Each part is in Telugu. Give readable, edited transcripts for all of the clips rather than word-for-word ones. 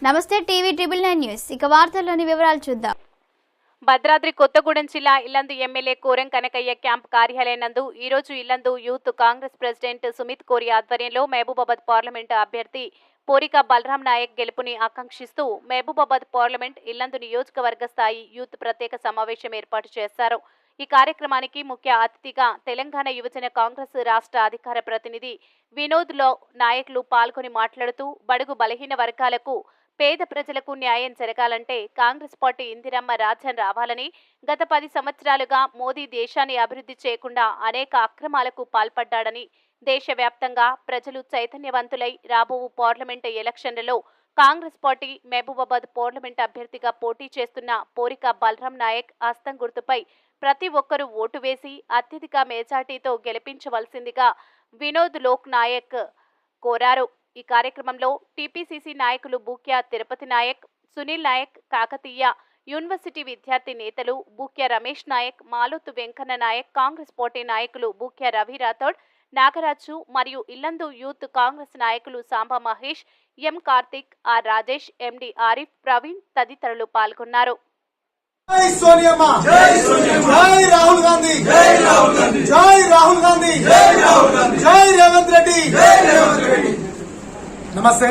నమస్తే టీవీ ట్రిబుల్ 9 న్యూస్ ఇక వార్తల్లోని వివరాలు చూద్దాం. భద్రాద్రి కొత్తగూడెం జిల్లా ఇల్లందు ఎమ్మెల్యే కోరం కనకయ్య క్యాంప్ కార్యాలయం నందు ఈ రోజు Illandu youth Congress president Sumith Kori ఆధ్వర్యంలో మహబూబాబాద్ పార్లమెంటు అభ్యర్థి పోరిక బలరాం నాయక్ గెలుపుని ఆకాంక్షిస్తూ మహబూబాబాద్ పార్లమెంట్ ఇల్లందు నియోజకవర్గ స్థాయి యూత్ ప్రత్యేక సమావేశం ఏర్పాటు చేశారు. ఈ కార్యక్రమానికి ముఖ్య అతిథిగా తెలంగాణ యువజన కాంగ్రెస్ రాష్ట్ర అధికార ప్రతినిధి వినోద్ లో నాయకులు పాల్గొని మాట్లాడుతూ బడుగు బలహీన వర్గాలకు పేద ప్రజలకు న్యాయం జరగాలంటే కాంగ్రెస్ పార్టీ ఇందిరమ్మ రాజ్యం రావాలని, గత 10 సంవత్సరాలుగా మోదీ దేశాన్ని అభివృద్ధి చేయకుండా అనేక అక్రమాలకు పాల్పడ్డాడని, దేశవ్యాప్తంగా ప్రజలు చైతన్యవంతులై రాబో పార్లమెంటు ఎలక్షన్లలో కాంగ్రెస్ పార్టీ మహబూబాబాద్ పార్లమెంట్ అభ్యర్థిగా పోటీ చేస్తున్న పోరిక బలరాం నాయక్ హస్తం గుర్తుపై ప్రతి ఒక్కరూ ఓటు వేసి అత్యధిక మెజార్టీతో గెలిపించవలసిందిగా వినోద్ లోక్ నాయక్ కోరారు. ఈ కార్యక్రమంలో టీపీసీసీ నాయకులు బూక్య తిరుపతి నాయక్, సునీల్ నాయక్, కాకతీయ యూనివర్సిటీ విద్యార్థి నేతలు బూక్య రమేష్ నాయక్, మాలోతు వెంకన్న నాయక్, కాంగ్రెస్ పార్టీ నాయకులు బూక్య రవి రాథోడ్, నాగరాజు మరియు ఇల్లందు యూత్ కాంగ్రెస్ నాయకులు సాంబా మహేష్, ఎం కార్తిక్, ఆర్ రాజేష్, ఎండి ఆరిఫ్, ప్రవీణ్ తదితరులు పాల్గొన్నారు. జై సోనియమ్మ, జై సోనియమ్మ, జై రాహుల్ గాంధీ, జై రాహుల్ గాంధీ, జై రాహుల్ గాంధీ, జై రాహుల్ గాంధీ, జై రేవంత్ రెడ్డి, జై రేవంత్ రెడ్డి. నమస్తే.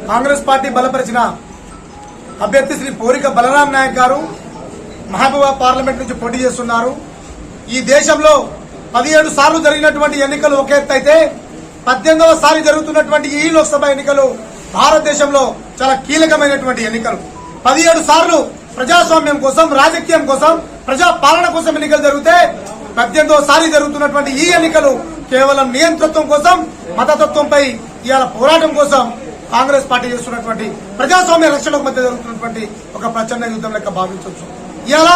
కాంగ్రెస్ పార్టీ బలపరిచిన అభ్యర్థి శ్రీ పోరిక బలరాం నాయక్ గారు మహబూబాబాద్ పార్లమెంట్ నుంచి పోటీ చేస్తున్నారు. ఈ దేశంలో 17 సార్లు జరిగినటువంటి ఎన్నికలు ఒక ఎత్తు అయితే 18వ సారి జరుగుతున్నటువంటి ఈ లోక్సభ ఎన్నికలు భారతదేశంలో చాలా కీలకమైనటువంటి ఎన్నికలు. 17 సార్లు ప్రజాస్వామ్యం కోసం, రాజకీయం కోసం, ప్రజా పాలన కోసం ఎన్నికలు జరిగితే 18వ సారి జరుగుతున్నటువంటి ఈ ఎన్నికలు కేవలం నియంతృత్వం కోసం, మతతత్వంపై ఇవాళ పోరాటం కోసం కాంగ్రెస్ పార్టీ చేస్తున్నటువంటి ప్రజాస్వామ్య రక్షణకు మధ్య జరుగుతున్నటువంటి ఒక ప్రచండ యుద్ధం లెక్క భావించవచ్చు. ఇవాళ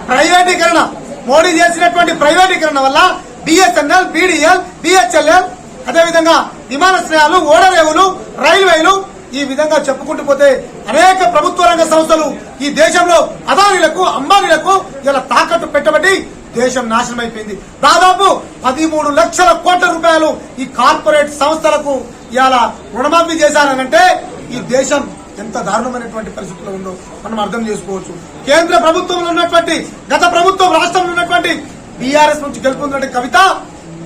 ప్రైవేటీకరణ, మోడీ చేసినటువంటి ప్రైవేటీకరణ వల్ల బిఎస్ఎన్ఎల్, బిడిఎల్, బిహెచ్ఎల్ఎల్, అదేవిధంగా విమానాశ్రయాలు, ఓడరేవులు, రైల్వేలు, ఈ విధంగా చెప్పుకుంటూ పోతే అనేక ప్రభుత్వ రంగ సంస్థలు ఈ దేశంలో అదానీలకు, అంబానీలకు ఇలా తాకట్టు పెట్టబట్టి దేశం నాశనం అయిపోయింది. దాదాపు 13 లక్షల కోట్ల రూపాయలు ఈ కార్పొరేట్ సంస్థలకు ఇవాళ రుణమాఫీ చేశారనంటే ఈ దేశం ఎంత దారుణమైనటువంటి పరిస్థితుల్లో ఉందో మనం అర్థం చేసుకోవచ్చు. కేంద్ర ప్రభుత్వంలో ఉన్నటువంటి, గత ప్రభుత్వం రాష్ట్రంలో ఉన్నటువంటి బీఆర్ఎస్ నుంచి గెలుపొందినటువంటి కవిత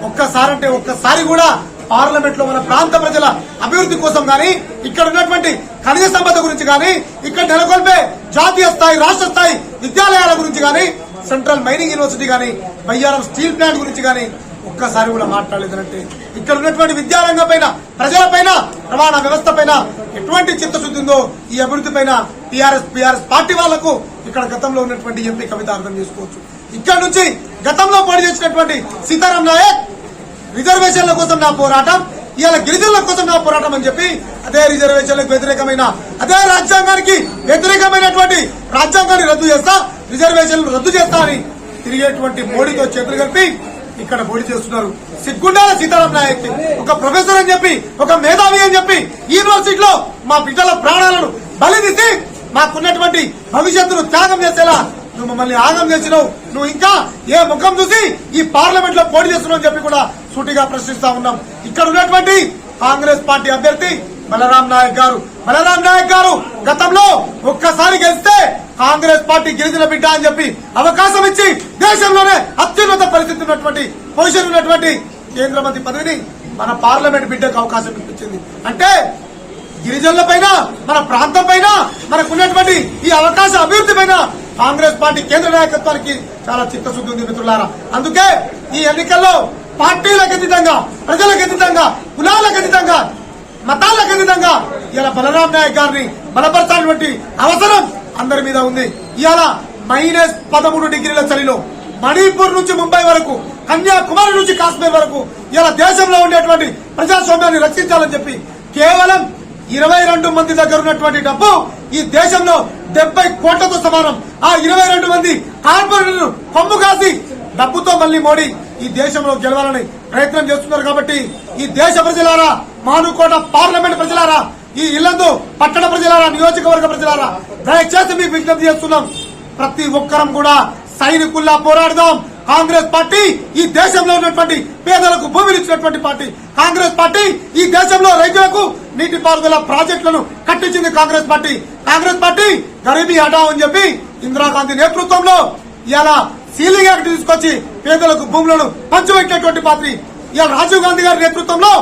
ఒక్కసారి కూడా పార్లమెంట్ లో మన ప్రాంత ప్రజల అభివృద్ధి కోసం గాని, ఇక్కడ ఉన్నటువంటి ఖనిజ సంపద గురించి గాని, ఇక్కడ నెలకొల్పే జాతీయ స్థాయి, రాష్ట్ర స్థాయి విద్యాలయాల గురించి గాని, సెంట్రల్ మైనింగ్ యూనివర్సిటీ గాని, బయ్యారం స్టీల్ ప్లాంట్ గురించి గాని ఒక్కసారి కూడా మాట్లాడలేదంటే ఇక్కడ ఉన్నటువంటి విద్యారంగం పైన, ప్రజలపైన, రవాణా వ్యవస్థ పైన ఎటువంటి చిత్తశుద్ధి ఉందో ఈ అభివృద్ధి పైన టీఆర్ఎస్ పార్టీ వాళ్లకు ఇక్కడ గతంలో ఉన్నటువంటి ఎంపీ కవిత అర్థం చేసుకోవచ్చు. ఇక్కడ నుంచి గతంలో పోటీ చేసినటువంటి సీతారాం నాయక్ రిజర్వేషన్ల కోసం నా పోరాటం, ఇవాళ గిరిజనుల కోసం నా పోరాటం అని చెప్పి అదే రిజర్వేషన్లకు వ్యతిరేకమైన, అదే రాజ్యాంగానికి వ్యతిరేకమైనటువంటి రాజ్యాంగాన్ని రద్దు చేస్తా, రిజర్వేషన్లు రద్దు చేస్తా అని తిరిగేటువంటి మోడీతో చేతులు కలిపి ఇక్కడ పోటీ చేస్తున్నారు. సిగ్గుండాల సీతారాం నాయక్ ఒక ప్రొఫెసర్ అని చెప్పి, ఒక మేధావి అని చెప్పి యూనివర్సిటీలో మా బిడ్డల ప్రాణాలను బలిదీసి మాకున్నటువంటి భవిష్యత్తును త్యాగం చేసేలా నువ్వు మమ్మల్ని ఆగం చేసినావు. నువ్వు ఇంకా ఏ ముఖం చూసి ఈ పార్లమెంట్ లో పోటీ చేస్తున్నావు అని చెప్పి కూడా సూటిగా ప్రశ్నిస్తా ఉన్నాం. ఇక్కడ ఉన్నటువంటి కాంగ్రెస్ పార్టీ అభ్యర్థి బలరాం నాయక్ గారు గతంలో ఒక్కసారి గెలిస్తే కాంగ్రెస్ పార్టీ గిరిజన బిడ్డ అని చెప్పి అవకాశం ఇచ్చి దేశంలోనే అత్యున్నత పరిస్థితి ఉన్నటువంటి పొజిషన్ ఉన్నటువంటి కేంద్ర మంత్రి పదవిని మన పార్లమెంట్ బిడ్డకు అవకాశం ఇప్పించింది. అంటే గిరిజనుల పైన, మన ప్రాంతం పైన మనకున్నటువంటి ఈ అవకాశ అభివృద్ధి పైన కాంగ్రెస్ పార్టీ కేంద్ర నాయకత్వానికి చాలా చిత్తశుద్ధి ఉంది మిత్రులారా. అందుకే ఈ ఎన్నికల్లో పార్టీలకు అతీతంగా, ప్రజలకు అతీతంగా, కులాలకు అతీతంగా, మతాలకు అతీతంగా ఇలా బలరాం నాయక్ గారిని బలపరచాల్సినటువంటి అవసరం అందరి మీద ఉంది. ఇవాళ -13 డిగ్రీల చలిలో మణిపూర్ నుంచి ముంబై వరకు, కన్యాకుమారి నుంచి కాశ్మీర్ వరకు ఇలా దేశంలో ఉండేటువంటి ప్రజాస్వామ్యాన్ని రక్షించాలని చెప్పి కేవలం 22 మంది దగ్గర ఉన్నటువంటి డబ్బు ఈ దేశంలో 70 కోట్లతో సమానం. ఆ 22 మంది కార్పొరేటర్లు కొమ్ము కాసి డబ్బుతో మళ్లీ మోడీ ఈ దేశంలో గెలవాలని ప్రయత్నం చేస్తున్నారు. కాబట్టి ఈ దేశ ప్రజలారా, మానుకోట పార్లమెంట్ ప్రజలారా, ఈ ఇల్లందు పట్టణ ప్రజలారా, నియోజకవర్గ ప్రజలారా, దయచేసి మీకు విజ్ఞప్తి చేస్తున్నాం. ప్రతి ఒక్కరం కూడా సైనికుల్లా పోరాడదాం. కాంగ్రెస్ పార్టీ ఈ దేశంలో ఉన్నటువంటి పేదలకు భూమిని ఇచ్చినటువంటి పార్టీ. కాంగ్రెస్ పార్టీ ఈ దేశంలో రైతులకు నీటిపారుదల ప్రాజెక్టులను కట్టించింది కాంగ్రెస్ పార్టీ. కాంగ్రెస్ పార్టీ గరీబీ హఠావ్ అని చెప్పి ఇందిరాగాంధీ నేతృత్వంలో ఇలా సీలింగ్ యాక్ట్ తీసుకొచ్చి పేదలకు భూములను పంచిపెట్టినటువంటి పార్టీ. ఇలా రాజీవ్ గాంధీ గారి నేతృత్వంలో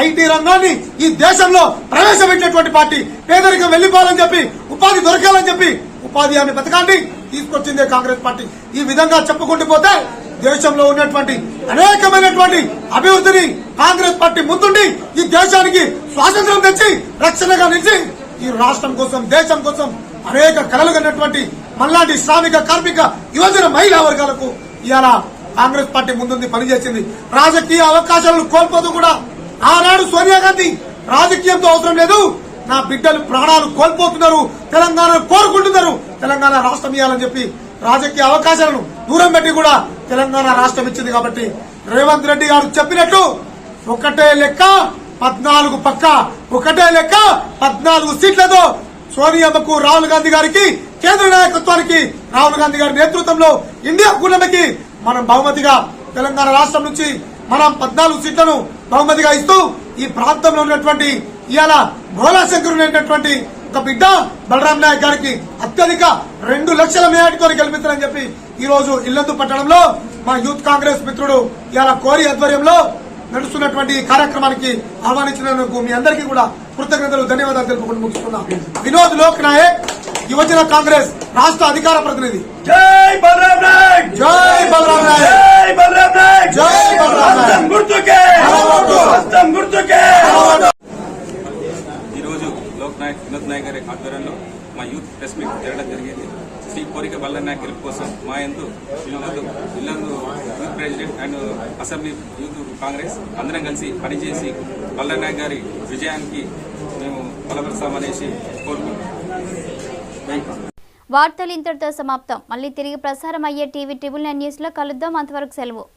ఐటీ రంగాన్ని ఈ దేశంలో ప్రవేశపెట్టినటువంటి పార్టీ. పేదరికం వెళ్లిపోవాలని చెప్పి, ఉపాధి దొరకాలని చెప్పి ఉపాధి హామీ పథకాన్ని తీసుకొచ్చిందే కాంగ్రెస్ పార్టీ. ఈ విధంగా చెప్పుకుంటూ పోతే దేశంలో ఉన్నటువంటి అనేకమైనటువంటి అభివృద్ధిని కాంగ్రెస్ పార్టీ ముందుండి ఈ దేశానికి స్వాతంత్ర్యం తెచ్చి రక్షణగా నిలిచి ఈ రాష్ట్రం కోసం, దేశం కోసం అనేక కలలు కన్నటువంటి మళ్ళాంటి శ్రామిక, కార్మిక, యువజన, మహిళా వర్గాలకు ఇవాళ కాంగ్రెస్ పార్టీ ముందుంది, పనిచేసింది. రాజకీయ అవకాశాలను కోల్పోతూ కూడా ఆనాడు సోనియా గాంధీ రాజకీయంతో అవసరం లేదు, నా బిడ్డలు ప్రాణాలు కోల్పోతున్నారు, తెలంగాణ కోరుకుంటున్నారు, తెలంగాణ రాష్ట్రం ఇవ్వాలని చెప్పి రాజకీయ అవకాశాలను దూరం పెట్టి కూడా తెలంగాణ రాష్ట్రం ఇచ్చింది. కాబట్టి రేవంత్ రెడ్డి గారు చెప్పినట్టు ఒకటే లెక్క 14 పక్క, ఒకటే లెక్క 14 సీట్లతో సోనియామ్మకు, రాహుల్ గాంధీ గారికి, కేంద్ర నాయకత్వానికి, రాహుల్ గాంధీ గారి నేతృత్వంలో ఇండియా కూటమికి మనం బహుమతిగా తెలంగాణ రాష్ట్రం నుంచి మనం 14 సీట్లను బహుమతిగా ఇస్తూ ఈ ప్రాంతంలో ఉన్నటువంటి ఇవాళ భోలాశంకరుడు అనేటటువంటి ఒక బిడ్డ బలరాం నాయక్ గారికి అత్యధిక 2 లక్షల మేయాటితో గెలిపించాలని చెప్పి ఈ రోజు ఇల్లందు పట్టణంలో మా యూత్ కాంగ్రెస్ మిత్రుడు ఇవాళ కోరి ఆధ్వర్యంలో నడుస్తున్నటువంటి ఈ కార్యక్రమానికి ఆహ్వానించినందుకు మీ అందరికీ కూడా కృతజ్ఞతలు, ధన్యవాదాలు తెలుపుకుంటూ ముగిస్తున్నాం. వినోద్ లోక్ నాయక్, యువజన కాంగ్రెస్ రాష్ట్ర అధికార ప్రతినిధి. జై బలరాం నాయక్, జై బలరాం నాయక్, జై బలరాం నాయక్, జై బలరాం నాయక్. హస్తం గుర్తుకే, హస్తం గుర్తుకే. ఈరోజు లోక్ నాయక్ వినోద్ నాయక్ గారి ఆధ్వర్యంలో మా యూత్ ప్రెస్ మీట్ జరగడం జరిగింది. శ్రీ కోరిక బలరాం నాయక్ గెలుపు కోసం మా Illandu youth president and assembly youth Congress అందరం కలిసి పనిచేసి బలరాం నాయక్ గారి విజయానికి మేము బలపరుస్తామనేసి కోరుకుంటున్నాం. వార్తలు ఇంతటితో సమాప్తం. మళ్ళీ తిరిగి ప్రసారం అయ్యే టీవీ 9 న్యూస్ లో కలుద్దాం. అంతవరకు సెలవు.